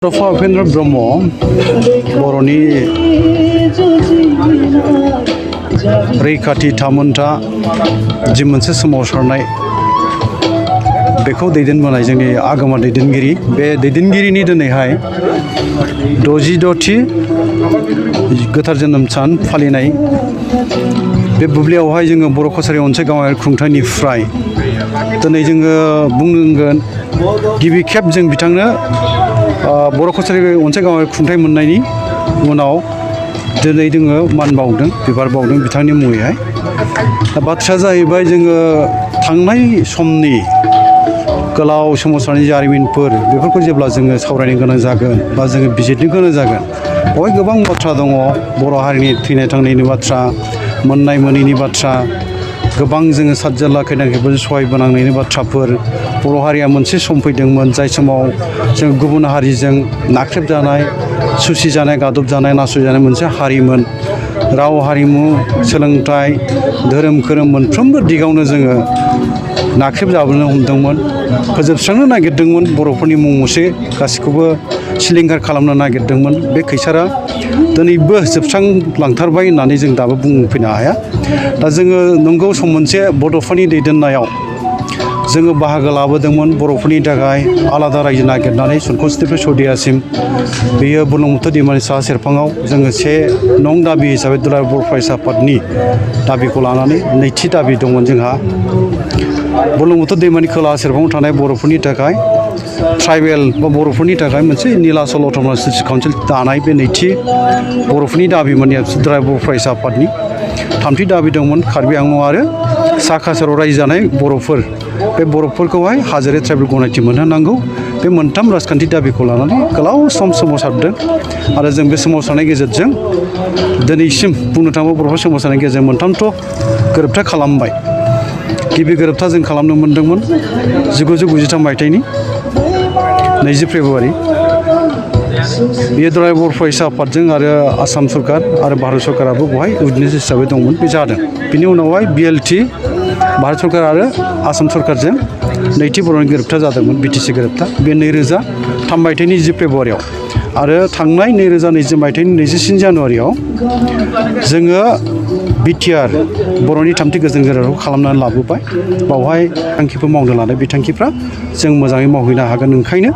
उपेन्द्र ब्रह्म बर'नि रैखाथि थामोन्था जि मोनसे सोमावसारनाय बेखौ दैदेनबोनाय जोंनि आगोमा दैदेनगिरि बे दैदेनगिरिनि दिनैहाय 66थि गोथार जोनोम सान फालिनाय बे बुब्लियावहाय जोङो बर' कसारि अनसाइ गावारि खुंथायनिफ्राय दिनै जोङो बुंनांगोन गिबि खेब जों बिथांनो बर' कसारि अनसाइ गावारि खुंथाय मोननायनि उनाव दिनै जोङो मान बावदों बिबार बावदों बिथांनि मुङैहाय दा बाथ्राया जाहैबाय जोङो थांनाय समनि गोलाव सोमावसारनाय जारिमिनफोर बेफोरखौ जेब्ला जोङो सावरायनो गोनां जागोन बा जोङो बिजिरनो गोनां जागोन बेवहाय गोबां बाथ्रा दङ बर' हारिनि थैनाय थांनायनि बाथ्रा मोननाय मोनैनि बाथ्रा गोबां जोङो सातजारला खैना खैफोदजों सहायबोनांनायनि बाथ्राफोर बर' हारिया मोनसे सम फैदोंमोन जाय समाव जों गुबुन हारिजों नाख्रेबजानाय सुसिजानाय गादबजानाय नासयजानाय मोनसे हारिमोन राव हारिमु सोलोंथाइ धोरोम खोरोम मोनफ्रोमबो दिगावनो जोङो नाख्रेबजाबोनो हमदोंमोन फोजोबस्रांनो नागिरदोंमोन बर'फोरनि मुं मुसे गासैखौबो सिलिंखार खालामनो नागिरदोंमोन बे खैसारा दिनैबो जोबस्रांलांथारबाय होननानै जों दाबो बुंफैनो हाया दा जोङो नंगौ सम मोनसे बड'फानि दैदेननायाव जोङो बाहागो लाबोदोंमोन बर'फोरनि थाखाय आलादा रायजो नागिरनानै सनकसनिफ्राय सदियासिम बेयो बुरलुंबुथुर दैमानि साहा सेरफाङाव जोङो 1 नं दाबि हिसाबै दुलाराय बर' फरायसा आफादनि दाबिखौ लानानै नैथि दाबि दंमोन जोंहा बुरलुंबुथुर दैमानि खोला सेरफाङाव थानाय बर'फोरनि थाखाय ट्राइबेल बा बर'फोरनि थाखाय मोनसे नीलाचल अट'नमास काउन्सिल दानाय बे नैथि बर'फोरनि दाबिमोन दुलाराय बर' फरायसा आफादनि थामथि दाबि दंमोन कार्बि आंलं आरो सा काछाराव रायजो जानाय बर'फोर बे बर'फोरखौहाय हाजोआरि ट्राइबेल गनायथि मोनहोनांगौ बे मोनथाम राजखान्थि दाबिखौ लानानै गोलाव सम सोमावसारदों आरो जों बे सोमावसारनायनि गेजेरजों दिनैसिम बुंनो थाङोब्ला बर'फोर सोमावसारनायनि गेजेरजों मोनथामथ' गोरोबथा खालामबाय गिबि गोरोबथा जों खालामनो मोनदोंमोन 1993 मायथाइनि 20 फेब्रुवारि बेयो दुलाराय बर' फरायसा आफादजों आरो आसाम सरकार आरो भारत सरकाराबो बेवहाय उइटनेस हिसाबै दंमोन बे जादों बिनि उनावहाय BLT भारत सरकार आरो आसाम सरकारजों नैथि बर'नि गोरोबथा जादोंमोन BTC गोरोबथा बे 2003 मायथाइनि 10 फेब्रुवारियाव आरो थांनाय 2020 मायथाइनि 23 जानुवारियाव जोङो BTR बर'नि थामथि गोजोन गोरोबथाखौ खालामनानै लाबोबाय बावहाय थांखिफोर मावनो लानाय बे थांखिफ्रा जों मोजाङै मावहैनो हागोन ओंखायनो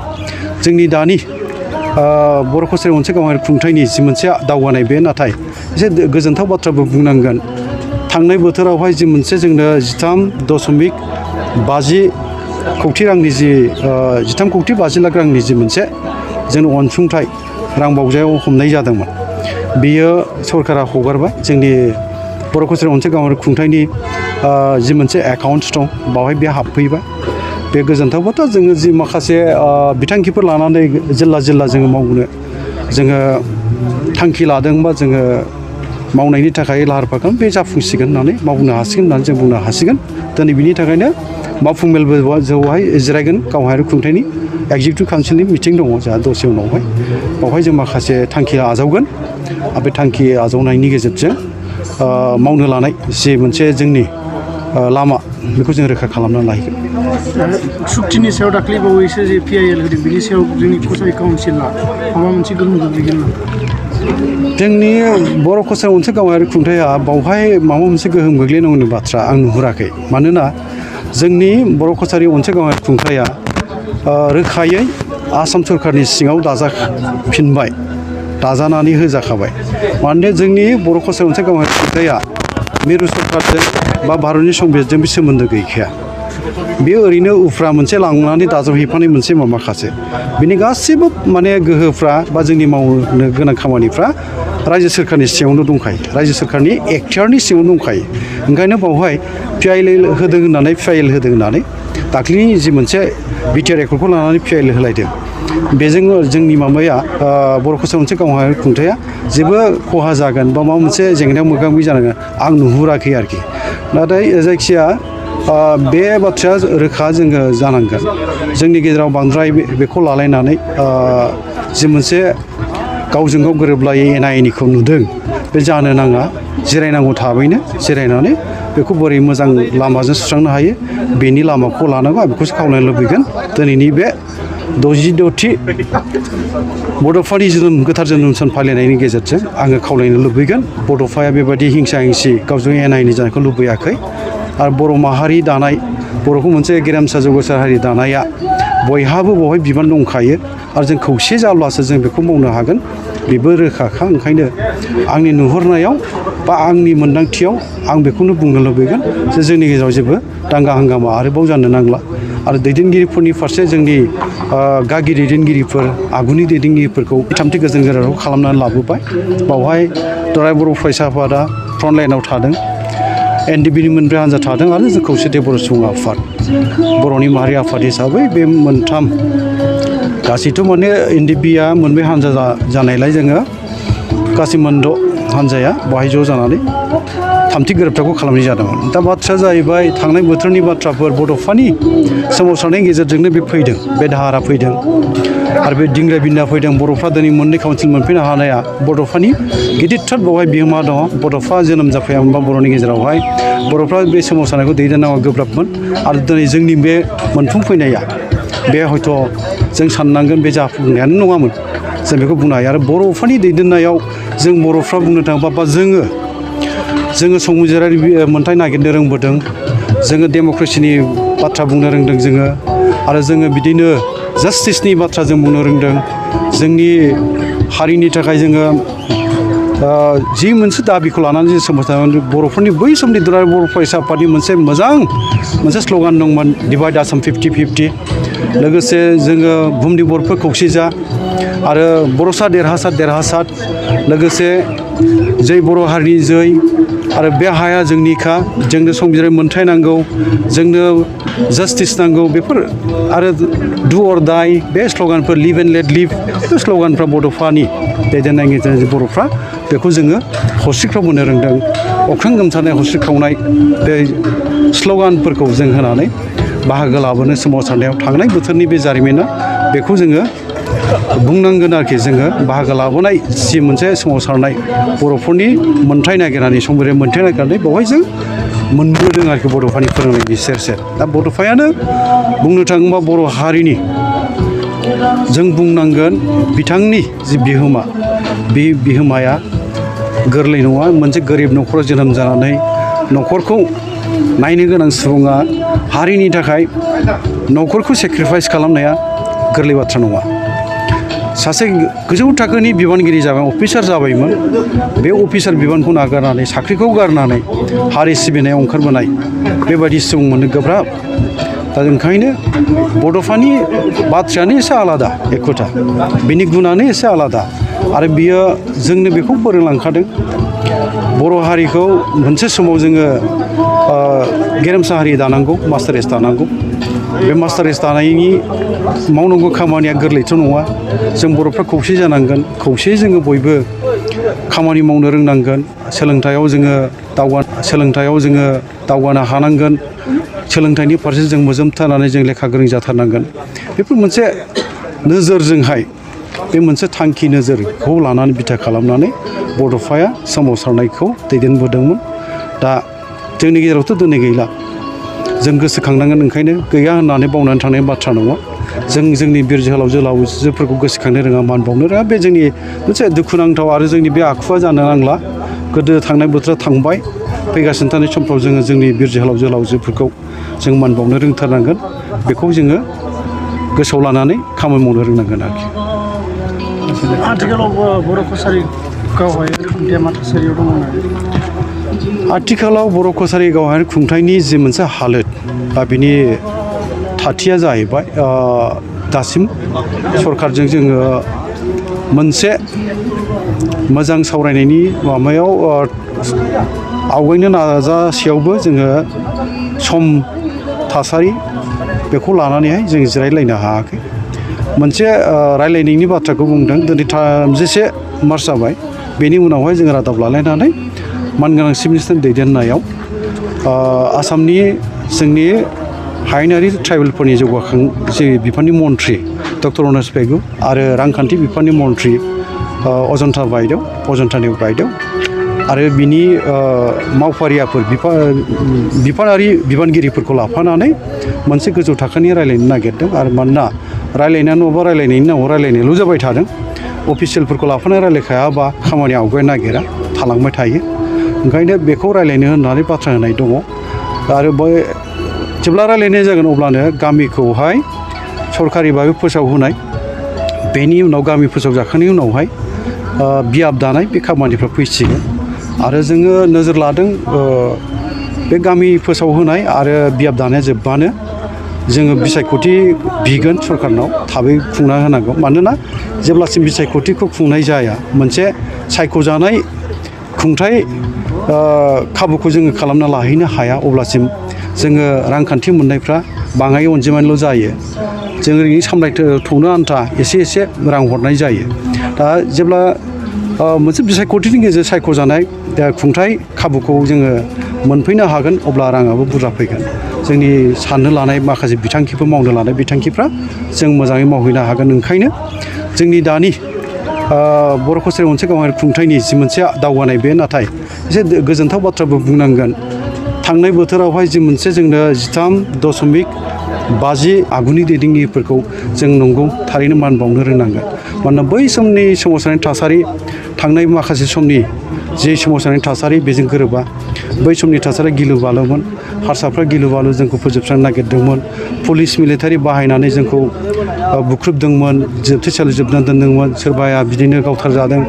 जोंनि दानि बर' कसारि अनसाइ गावारि खुंथायनि जि मोनसे दावगानाय बे नाथाय एसे गोजोनथाव बाथ्राबो बुंनांगोन थांनाय बोथोरावहाय जि मोनसे जोंनो 13.50 कौटि रांनि जि 13.50 लाख रांनि जि मोनसे जोंनो अनसुंथाइ रां बावजायाव हमनाय जादोंमोन बेयो सरकारा हगारबाय जोंनि बर' कसारि अनसाइ गावारि खुंथायनि जि मोनसे एकाउन्ट्स दं बावहाय बे हाबफैबाय बे गोजोनथाव बाथ्रा जोङो जि माखासे बिथांखिफोर लानानै जिल्ला जोङो मावनो जोङो थांखि लादों बा जोङो मावनायनि थाखाय लाहार फाहार खालाम बे जाफुंसिगोन होननानै मावनो हासिगोन होननानै जों बुंनो हासिगोन दिनै बिनि थाखायनो मावफुं मेलबो जौहाय जिरायगोन गावारि खुंथायनि एक्जिकिउटिभ काउन्सिलनि मिटिं दङ जोंहा दसे उनावहाय बावहाय जों माखासे थांखि आजावगोन आरो बे थांखि आजावनायनि गेजेरजों मावनो लानाय जि मोनसे जोंनि लामा बेखौ जों रोखा खालामनानै लाहैगोन सुक्तिनि सायाव दाख्लै बावैसो जे PIL होदों बिनि सायाव जोंनि कसारि काउन्सिला माबा मोनसे गोहोम गोग्लैगोन नामा जोंनि बर' कसारि अनसाइ गावारि खुंथाया बावहाय माबा मोनसे गोहोम गोग्लैनांगौनि बाथ्रा आं नुहुराखै मानोना जोंनि बर' कसारि अनसाइ गावारि खुंथाया रोखायै आसाम सरकारनि सिङाव दाजाफिनबाय दाजानानै होजाखाबाय मानोना जोंनि बर' कसारि अनसाइ गावारि खुंथाया मिरु सरकारजों बा भारतनि संबिजितजों बे सोमोन्दो गैखाया बेयो ओरैनो उफ्रा मोनसे लांनानै दाजाबहैफानाय मोनसे माखासे बिनि गासैबो माने गोहोफ्रा बा जोंनि मावनो गोनां खामानिफ्रा रायजो सोरखारनि सिङावनो दंखायो रायजो सोरखारनि एक्टियारनि सिङावनो दंखायो ओंखायनो बावहाय PIL होदों होननानै दाख्लैनि जि मोनसे BTR एकर्डखौ लानानै PIL होलायदों बेजों जोंनि माबाया बर' कसारि अनसाइ गावारि खुंथाया जेबो खहा जागोन बा माबा मोनसे जेंनायाव मोगा मोगि जानांगोन आं नुहुराखै आरोखि नाथाय जायखिया बे बाथ्राया रोखा जोङो जानांगोन जोंनि गेजेराव बांद्राय बेखौ लालायनानै जि मोनसे गावजों गाव गोरोबलायै एना एनिखौ नुदों बे जानो नाङा जिरायनांगौ थाबैनो जिरायनानै बेखौ बोरै मोजां लामाजों सुस्रांनो हायो बेनि लामाखौ लानांगौ आं बेखौसो खावलायनो लुबैगोन दिनैनि बे 66थि बड'फानि गोथार जोनोम सान फालिनायनि गेजेरजों आङो खावलायनो लुबैगोन बड'फाया बेबायदि हिंसा हिंसि गावजों एना एनि जानायखौ लुबैयाखै आरो बर' माहारि दानाय बर'खौ मोनसे गेरेमसा जौगासार हारि दानाया बयहाबो बेवहाय बिबान दंखायो आरो जों खौसे जाब्लासो जों बेखौ मावनो हागोन बेबो रोखाखा ओंखायनो आंनि नुहुरनायाव बा आंनि मोन्दांथियाव आं बेखौनो बुंनो लुबैगोन जे जोंनि गेजेराव जेबो दांगा हांगामा आरोबाव जानो नांला आरो दैदेनगिरिफोरनि फारसे जोंनि गागि दैदेनगिरिफोर आगुनि दैदेनगिरिफोरखौ थामथि गोजोन गोरायाव खालामनानै लाबोबाय बावहाय दुलाराय बर' फरायसा आफादा फ्रन्ट लाइनाव थादों एनडिबिनि मोनब्रै हान्जा थादों आरो जों खौसेथि बर' सुबुं आफाद बर'नि माहारि आफाद हिसाबै बे मोनथाम गासैथ' माने एनडिबिया मोनब्रै हान्जा जानायलाय जोङो गासै मोनद' हान्जाया बाहाय ज' जानानै थामथि गोरोबथाखौ खालामनाय जादोंमोन दा बाथ्राया जाहैबाय थांनाय बोथोरनि बाथ्राफोर बड'फानि सोमावसारनायनि गेजेरजोंनो बे फैदों बे दाहारा फैदों आरो बे दिंग्रा बिन्दा फैदों बर'फ्रा दिनै मोननै काउन्सिल मोनफैनो हानाया बड'फानि गिदिरथार बेवहाय बिहोमा दङ बड'फा जोनोम जाफैयामोनबा बर'नि गेजेरावहाय बर'फ्रा बे सोमावसारनायखौ दैदेननांगौ गोब्राबमोन आरो दिनै जोंनि बे मोनफुंफैनाया बे हयथ' जों साननांगोन बे जाफुंनायानो नङामोन जों बेखौ बुंनो हायो आरो बर'फोरनि दैदेननायाव जों बर'फ्रा बुंनो थाङोबा बा जोङो संबिजिरारि मोन्थाइ नागिरनो रोंबोदों जोङो डेम'क्रेसिनि बाथ्रा बुंनो रोंदों जोङो आरो जोङो बिदिनो जास्टिसनि बाथ्रा जों बुंनो रोंदों जोंनि हारिनि थाखाय जोङो जि मोनसे दाबिखौ लानानै जों सोमावसारनानै बर'फोरनि बै समनि दुलाराय बर' फरायसा आफादनि मोनसे स्ल'गान दंमोन डिभाइड आसाम 50-50 लोगोसे जोङो बुहुमनि बर'फोर खौसे जा आरो बर'सा देरहासार लोगोसे जै बर' हारिनि जै आरो बे हाया जोंनिखा जोंनो संबिजिरारि मोन्थाइ नांगौ जोंनो जास्टिस नांगौ बेफोर आरो डु अर डाइ बे स्ल'गानफोर लिभ एन्ड लेट लिभ बे स्ल'गानफ्रा बड'फानि दैदेननायनि गेजेरजों बर'फ्रा बेखौ जोङो हस्रिख्रावबोनो रोंदों अख्रां गोमसारनाय हस्रिख्रावनाय बे स्ल'गानफोरखौ जों होनानै बाहागो लाबोनो सोमावसारनायाव थांनाय बोथोरनि बे जारिमिना बेखौ जोङो बुंनांगोन आरोखि जोङो बाहागो लाबोनाय जि मोनसे सोमावसारनाय बर'फोरनि मोन्थाइ नागिरनानै संबिजिरारि मोन्थाइ नागिरनानै बेवहाय जों मोनबोदों आरोखि बड'फानि फोरोंनायनि सेर दा बड'फायानो बुंनो थाङोबा बर' हारिनि जों बुंनांगोन बिथांनि जि बिहोमा बे बिहोमाया गोरलै नङा मोनसे गोरिब न'खराव जोनोम जानानै न'खरखौ नायनो गोनां सुबुङा हारिनि थाखाय न'खरखौ सेक्रिफाइस खालामनाया गोरलै बाथ्रा नङा सासे गोजौ थाखोनि बिबानगिरि जाबाय अफिसार जाबायमोन बे अफिसार बिबानखौ नागारनानै साख्रिखौ गारनानै हारि सिबिनायाव ओंखारबोनाय बेबायदि सुबुं मोननो गोब्राब दा ओंखायनो बड'फानि बाथ्रायानो एसे आलादा एखुथा बिनि गुनानो एसे आलादा आरो बियो जोंनो बेखौ फोरोंलांखादों बर' हारिखौ मोनसे समाव जोङो गेरेमसा हारि दानांगौ मास्टार रेस दानांगौ बे मास्टार रेस दानायनि मावनांगौ खामानिया गोरलैथ' नङा जों बर'फ्रा खौसे जानांगोन खौसे जोङो बयबो खामानि मावनो रोंनांगोन सोलोंथायाव जोङो दावगानो हानांगोन सोलोंथाइनि फारसे जों मोजोमथारनानै जों लेखा गोरों जाथारनांगोन बेफोर मोनसे नोजोरजोंहाय बे मोनसे थांखि नोजोरखौ लानानै बिथा खालामनानै बड'फाया सोमावसारनायखौ दैदेनबोदोंमोन दा जोंनि गेजेरावथ' दिनै गैला जों गोसोखांनांगोन ओंखायनो गैया होननानै बावनानै थांनाय बाथ्रा नङा जों जोंनि बिर जोहोलावजोफोरखौ गोसोखांनो रोङा मान बावनो रोङा बे जोंनि मोनसे दुखुनांथाव आरो जोंनि बे आखुवा जानो नांला गोदो थांनाय बोथोरा थांबाय फैगासिनो थानाय समफ्राव जोङो जोंनि बिर जोहोलावजोफोरखौ जों मान बावनो रोंथारनांगोन बेखौ जोङो गोसोआव लानानै खामानि मावनो रोंनांगोन आरोखि आथिखालाव बर' कसारि गावहाय बेमा थासारियाव दङ आथिखालाव बर' कसारि गावहारि खुंथायनि जि मोनसे हालोद दा बिनि थाथिया जाहैबाय दासिम सरकारजों जोङो मोनसे मोजां सावरायनायनि माबायाव आवगायनो नाजासेयावबो जोङो सम थासारि बेखौ लानानैहाय जों जिरायलायनो हायाखै मोनसे रायलायनायनि बाथ्राखौ बुंदों दिनै 31 मार्च जाबाय बेनि उनावहाय जों रादाब लालायनानै मानगोनां चिफ मिनिस्टारनि दैदेननायाव आसामनि जोंनि हायुङारि ट्राइबेलफोरनि जौगाखां जि बिफाननि मन्थ्रि डक्टर अनस पेगु आरो रांखान्थि बिफाननि मन्थ्रि अजन्तानि बायदेव आरो बिनि मावफारियाफोर बिफानारि बिबानगिरिफोरखौ लाफानानै मोनसे गोजौ थाखोनि रायलायनो नागिरदों आरो मानोना रायलायनाया नङाबा रायलायनायनि नामाव रायलायनायल' जाबाय थादों अफिसियेलफोरखौ लाफानाय रायलायखायाबा खामानि आवगायनो नागिरा थालांबाय थायो ओंखायनो बेखौ रायलायनो होननानै बाथ्रा होनाय दङ आरो जेब्ला रायलायनाय जागोन अब्लानो गामिखौहाय सरकारि भाबै फोसावहोनाय बेनि उनाव गामि फोसावजाखांनायनि उनावहाय बियाब दानाय बे खामानिफ्रा फैसिगोन आरो जोङो नोजोर लादों बे गामि फोसावहोनाय आरो बियाब दानाया जोब्बानो जोङो बिसायख'थि बिगोन सरकारनाव थाबै खुंना होनांगौ मानोना जेब्लासिम बिसायख'थिखौ खुंनाय जाया मोनसे सायख'जानाय खुंथाय खाबुखौ जोङो खालामना लाहैनो हाया अब्लासिम जोङो रांखान्थि मोननायफ्रा बाङाय अनजिमानिल' जायो जों ओरैनो सामलायथ'नो आन्था एसे एसे रां हरनाय जायो दा जेब्ला मोनसे बिसायख'थिनि गेजेरजों सायख'जानाय खुंथाय खाबुखौ जोङो मोनफैनो हागोन अब्ला राङाबो बुरजा फैगोन जोंनि साननो लानाय माखासे बिथांखिफोर मावनो लानाय बिथांखिफ्रा जों मोजाङै मावहैनो हागोन ओंखायनो जोंनि दानि बर' कसारि मोनसे गावारि खुंथायनि जि मोनसे दावगानाय बे नाथाय एसे गोजोनथाव बाथ्राबो बुंनांगोन थांनाय बोथोरावहाय जि मोनसे जोंनो 13.50 आगुनि दैदेनगिरिफोरखौ जों नंगौ थारैनो मान बावनो रोंनांगोन मानोना बै समनि सोमावसारनाय थासारि थांनाय माखासे समनि जे सोमावसारनाय थासारि बेजों गोरोबा बै समनि थासारिया गिलु बालुमोन हारसाफ्रा गिलु बालु जोंखौ फोजोबस्रांनो नागिरदोंमोन पुलिस मिलिटारि बाहायनानै जोंखौ बुख्रुबदोंमोन जोबथेसालि जोबनानै दोनदोंमोन सोरबाया बिदिनो गावथारजादों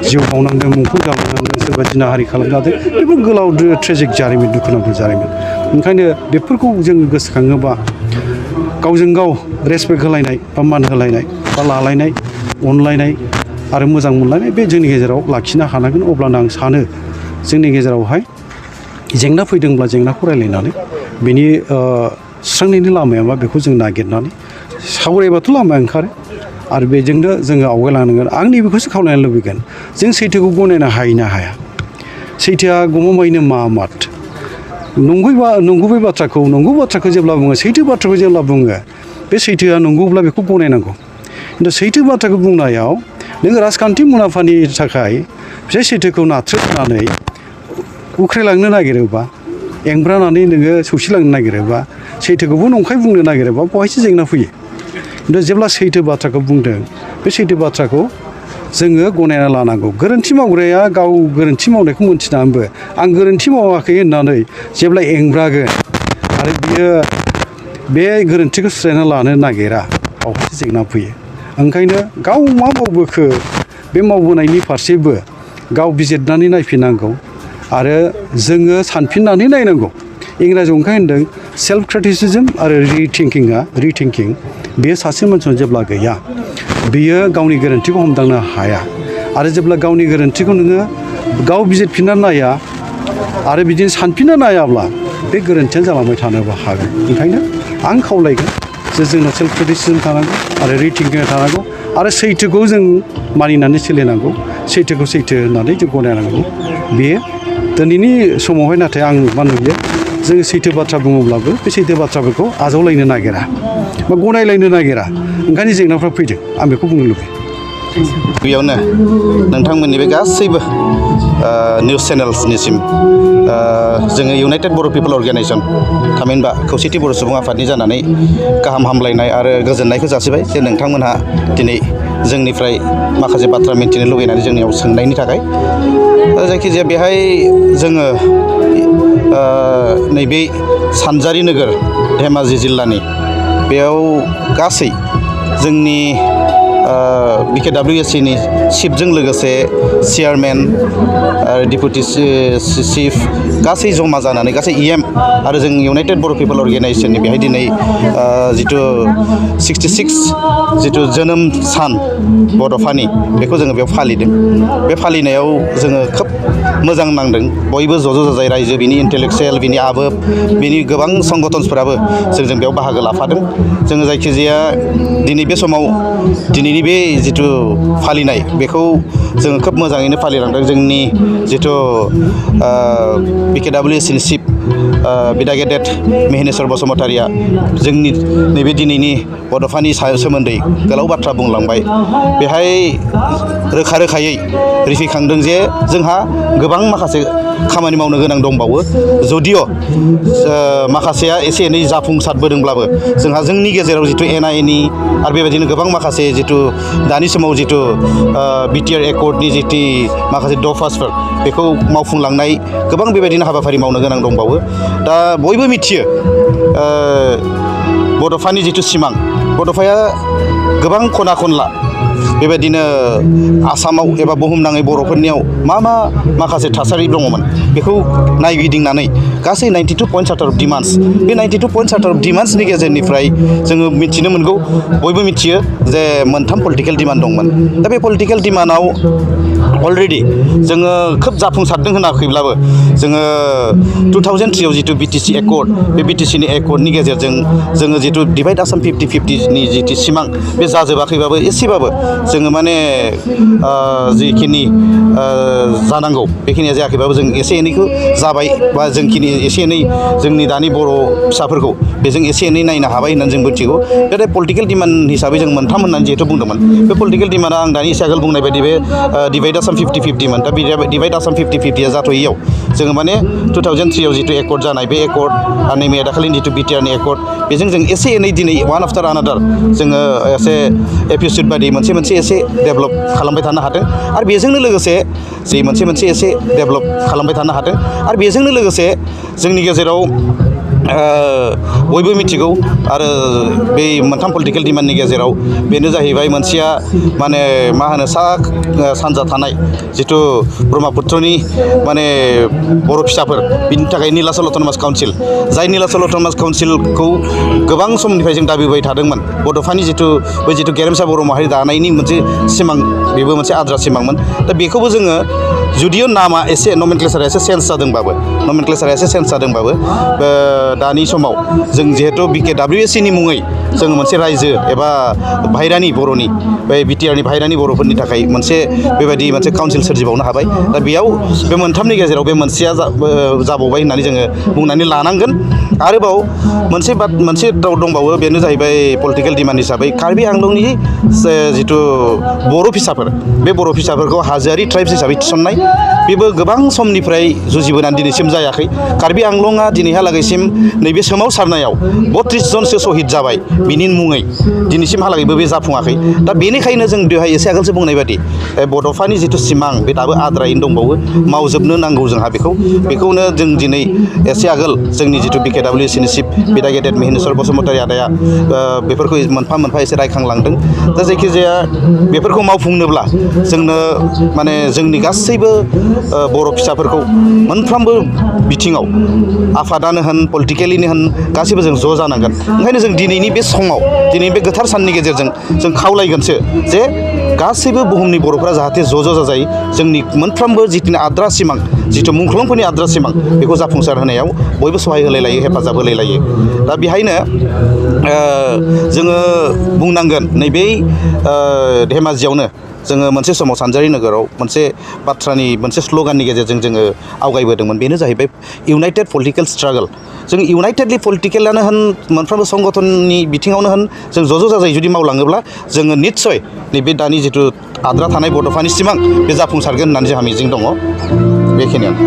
जिउ बावनांदों मुंख्लं जालांदों सोरबा जिनाहारि खालामजादों बेफोर गोलाव ट्रेजिक जारिमिन दुखुनांथाव जारिमिन ओंखायनो बेफोरखौ जों गोसोखाङोबा गावजों गाव रेसपेक्ट होलायनाय बा मान होलायनाय बा लालायनाय अनलायनाय आरो मोजां मोनलायनाय बे जोंनि गेजेराव लाखिनो हानांगोन अब्लानो आं सानो जोंनि गेजेरावहाय जेंना फैदोंब्ला जेंनाखौ रायलायनानै बेनि सुस्रांनायनि लामाया मा बेखौ जों नागिरनानै सावरायबाथ' लामाया ओंखारो आरो बेजोंनो जोङो आवगायलांनांगोन आं नैबेखौसो खावलायनो लुबैगोन जों सैथोखौ गनायनो हाया सैथोआ गमामायैनो मात नंगुबै बाथ्राखौ जेब्ला बुङो सैथो बाथ्राखौ जेब्ला बुङो बे सैथोआ नंगौब्ला बेखौ गनायनांगौ खिन्थु सैथो बाथ्राखौ बुंनायाव नोङो राजखान्थि मुलाम्फानि थाखाय बे सैथोखौ नाथ्रोदनानै उख्रायलांनो नागिरोबा एंब्रानानै नोङो सौसिलांनो नागिरोबा सैथोखौबो नंखाय बुंनो नागिरोबा बहायसो जेंना फैयो खिन्थु जेब्ला सैथो बाथ्राखौ बुंदों बे सैथो बाथ्राखौ जोङो गनायना लानांगौ गोरोन्थि मावग्राया गाव गोरोन्थि मावनायखौ मोनथिनानैबो आं गोरोन्थि मावाखै होननानै जेब्ला एंब्रागोन आरो बियो बे गोरोन्थिखौ सुस्रायना लानो नागिरा बावहायसो जेंना फैयो ओंखायनो गाव मा मावबोखो बे मावबोनायनि फारसेबो गाव बिजिरनानै नायफिननांगौ आरो जोङो सानफिननानै नायनांगौ इंराजियाव ओंखाय होनदों सेल्फ क्रिटिसिजम आरो रिथिंकिं बेयो सासे मानसिनाव जेब्ला गैया बियो गावनि गोरोन्थिखौ हमदांनो हाया आरो जेब्ला गावनि गोरोन्थिखौ नोङो गाव बिजिरफिनना नाया आरो बिदिनो सानफिनना नायाब्ला बे गोरोन्थिया जालांबाय थानोबो हागोन ओंखायनो आं खावलायगोन जे जोंनाव सेल्फ क्रिटिसिजम थानांगौ आरो रिथिंकिं थानांगौ आरो सैथोखौ जों मानिनानै सोलिनांगौ सैथोखौ सैथो होननानै जों गनायनांगौ बेयो दिनैनि समावहाय नाथाय आं मा नुयो जों सैथो बाथ्रा बुङोब्लाबो बे सैथो बाथ्राफोरखौ आजावलायनो नागिरा बा गनायलायनो नागिरा ओंखायनो जेंनाफ्रा फैदों आं बेखौ बुंनो लुबैयो बेयावनो नोंथांमोननि बे गासैबो निउस चेनेल्सनिसिम जोङो इउनाइटेड बर' पिपल अर्गेनाइजेसन थामहिनबा खौसेथि बर' सुबुं आफादनि जानानै गाहाम हामलायनाय आरो गोजोननायखौ जासिबाय जे नोंथांमोनहा दिनै जोंनिफ्राय माखासे बाथ्रा मिन्थिनो लुगैनानै जोंनियाव सोंनायनि थाखाय जायखिजाया बेहाय जोङो नैबे सानजारि नोगोर धेमाजि जिल्लानि बेयाव गासै जोंनि BKWSCनि चिफजों लोगोसे चेयारमेन आरो डिपुटि चिफ गासै जमा जानानै गासै EM आरो जों इउनाइटेड बर' पिपल अर्गेनाइजेसननि बेहाय दिनै जिथु 66 जिथु जोनोम सान बड'फानि बेखौ जोङो बेयाव फालिदों बे फालिनायाव जोङो खोब मोजां नांदों बयबो ज' जाजाय रायजो बिनि इन्टेलेक्सुयेल बिनि आबोब बिनि गोबां संगठनफोराबो जोंजों बेयाव बाहागो लाफादों जोङो जायखिजाया दिनै बे समाव दिनैनि बे जिथु फालिनाय बेखौ जोङो खोब मोजाङैनो फालिलांदों जोंनि जिथु BKWSCनि चिफ बिदा गेदेर मेहेनेश्वर बसुमतारिया जोंनि नैबे दिनैनि बड'फानि सोमोन्दै गोलाव बाथ्रा बुंलांबाय बेहाय रोखा रोखायै रिफिखांदों जे जोंहा गोबां माखासे खामानि मावनो गोनां दंबावो जदिअ माखासेया एसे एनै जाफुंसारबोदोंब्लाबो जोंहा जोंनि गेजेराव जिथु NIA आरो बेबायदिनो गोबां माखासे जिथु दानि समाव जिथु BTR एकर्डनि जिथु माखासे दफासफोर बेखौ मावफुंलांनाय गोबां बेबायदिनो हाबाफारि मावनो गोनां दंबावो दा बयबो मिथियो बड'फानि जिथु सिमां बड'फाया गोबां खना खनला बेबायदिनो आसामाव एबा बुहुमनाङै बर'फोरनियाव मा माखासे थासारि दङमोन बेखौ नायगिदिंनानै गासै 92 पइन्ट चार्टार अफ डिमान्ड्स बे 92 पइन्ट चार्टार अफ डिमान्ड्सनि गेजेरनिफ्राय जोङो मिथिनो मोनगौ बयबो मिथियो जे मोनथाम पलिटिकेल डिमान्ड दंमोन दा बे पलिटिकेल डिमान्डआव अलरेडि जोङो खोब जाफुंसारदों होनाखैब्लाबो जोङो 2003 आव जिथु BTC एकर्ड बे BTCनि एकर्डनि गेजेरजों जोङो जिथु डिभाइड आसाम 50-50नि जिथु सिमां बे जाजोबाखैबाबो एसेबाबो जोङो माने जिखिनि जानांगौ बेखिनिया जायाखैबाबो जों एसे एनैखौ जाबाय बा जोंखिनि एसे एनै जोंनि दानि बर' फिसाफोरखौ बेजों एसे एनै नायनो हाबाय होननानै जों मिथिगौ नाथाय पलिटिकेल डिमान्ड हिसाबै जों मोनथाम होननानै जिहेतु बुंदोंमोन बे पलिटिकेल डिमान्डआ आं दानि एसे आगोल बुंनाय बायदि बे डिभाइड आसाम 50-50 मोन दा डिभाइड आसाम 50-50 जाथ'यैयाव जोङो माने 2003 आव जिथु एकर्ड जानाय बे एकर्ड आरो नै दाखालिनि जिथु BTRनि एकर्ड बेजों जों एसे एनै दिनै वान आफ्टार आनादार जोङो एसे एपिसड बायदि मोनसे एसे डेभेलप खालामबाय थानो हादों आरो बेजोंनो लोगोसे जि मोनसे एसे डेभेलप खालामबाय थानो हादों आरो बेजोंनो लोगोसे जोंनि गेजेराव बयबो मिथिगौ आरो बे मोनथाम पलिटिकेल डिमान्डनि गेजेराव बेनो जाहैबाय मोनसेया माने मा होनो सानजा थानाय जिथु ब्रह्मपुत्रनि माने बर' फिसाफोर बिनि थाखाय नीलाचल अट'नमास काउन्सिल जाय नीलाचल अट'नमास काउन्सिलखौ गोबां समनिफ्राय जों दाबिबाय थादोंमोन बड'फानि जिथु गेरेमसा बर' माहारि दानायनि मोनसे सिमां बेबो मोनसे आद्रा सिमांमोन दा बेखौबो जोङो जुदिअ नामा एसे नमेनक्लेचारा एसे चेन्ज जादोंबाबो दानि समाव जों जिहेतु BKWSCनि मुङै जोङो मोनसे रायजो एबा बाहेरानि बर'नि बे BTRनि बाहेरानि बर'फोरनि थाखाय मोनसे बेबायदि मोनसे काउन्सिल सोरजिबावनो हाबाय दा बेयाव बे मोनथामनि गेजेराव बे मोनसेया जाबावबाय होननानै जोङो बुंनानै लानांगोन आरोबाव मोनसे दंबावो बेनो जाहैबाय पलिटिकेल डिमान्ड हिसाबै कार्बि आंलंनि जिथु बर' फिसाफोर बे बर' फिसाफोरखौ हाजोआरि ट्राइब्स हिसाबै थिसननाय बेबो गोबां समनिफ्राय जुजिबोनानै दिनैसिम जायाखै कार्बि आंलंआ दिनैहालागैसिम नैबे सोमावसारनायाव 32 जनसो शहीद जाबाय बिनि मुङै दिनैसिमहालागैबो बे जाफुङाखै दा बेनिखायनो जों बेवहाय एसे आगोलसो बुंनाय बादि बड'फानि जिथु सिमां बे दाबो आद्रायैनो दंबावो मावजोबनो नांगौ जोंहा बेखौनो जों दिनै एसे आगोल जोंनि जिथु BKWSCनि चिफ बिदा गेदेर मिहिनेश्वर बसुमतारी आदाया बेफोरखौ मोनफा एसे रायखांलांदों दा जायखिजाया बेफोरखौ मावफुंनोब्ला जोंनो माने जोंनि गासैबो बर' फिसाफोरखौ मोनफ्रोमबो बिथिङाव आफादानो होन पलिटिकेलिनो होन गासैबो जों ज' जानांगोन ओंखायनो जों दिनैनि बे समाव दिनैनि बे गोथार साननि गेजेरजों जों खावलायगोनसो जे गासैबो बुहुमनि बर'फोरा जाहाथे ज' जाजाय जोंनि मोनफ्रोमबो जिथु आद्रा सिमां जिथु मुंख्लंफोरनि आद्रा सिमां बेखौ जाफुंसार होनायाव बयबो सहाय होलायलायो हेफाजाब होलायलायो दा बेहायनो जोङो बुंनांगोन नैबे धेमाजियावनो जोङो मोनसे समाव सानजारि नोगोराव मोनसे बाथ्रानि मोनसे स्ल'गाननि गेजेरजों जोङो आवगायबोदोंमोन बेनो जाहैबाय इउनाइटेड पलिटिकेल स्ट्रागल जों इउनाइटेडलि पलिटिकेलानो होन मोनफ्रोमबो संगठननि बिथिङावनो होन जों ज' जाजाय जुदि मावलाङोब्ला जोङो निस्सय नैबे दानि जिथु आद्रा थानाय बड'फानि सिमां बे जाफुंसारगोन होननानै जोंहा मिजिं दङ बेखिनियानो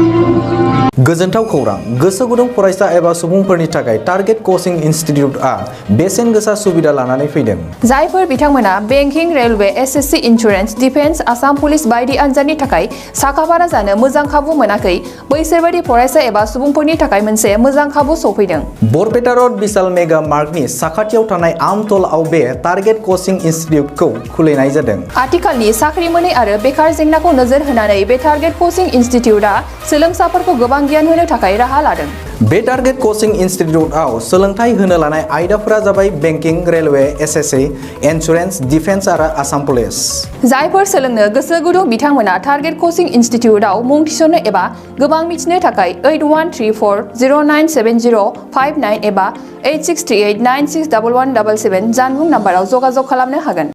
गोजोनथाव खौरां गोसो गुदुं फरायसा एबा सुबुंफोरनि थाखाय टारगेट कचिं इनस्टिट्यूटआ बेसेन गोसा सुबिदा लानानै फैदों जायफोर बिथांमोना banking railway SSC insurance defence Assam police बायदि आनजादनि थाखाय साखाफारा जानो मोजां खाबु मोनाखै बैसोर बायदि फरायसा एबा सुबुंफोरनि थाखाय मोनसे मोजां खाबु सफैदों बरपेटा रोड विशाल मेगा मार्टनि साखाथियाव थानाय आमतलाव बे टारगेट कचिं इनस्टिट्यूटखौ खुलिनाय जादों आथिखालनि साख्रि मोनै आरो बेकार जेंनाखौ नोजोर होनानै बे टारगेट कचिं इनस्टिट्यूटआ सोलोंसाफोरखौ गोबां गियान होनो थाखाय राहा लादों बे टारगेट कचिं इनस्टिट्यूटआव सोलोंथाइ होनो लानाय आयदाफोरा जाबाय banking railway SSC insurance defence आरो आसाम पुलिस जायफोर सोलोंनो गोसो गुदुं बिथांमोना टारगेट कचिं इनस्टिट्यूटआव मुं थिसननो एबा गोबां मिथिनो थाखाय 8134097059 एबा 8638961177 जानबुं नाम्बाराव जगाजग खालामनो हागोन।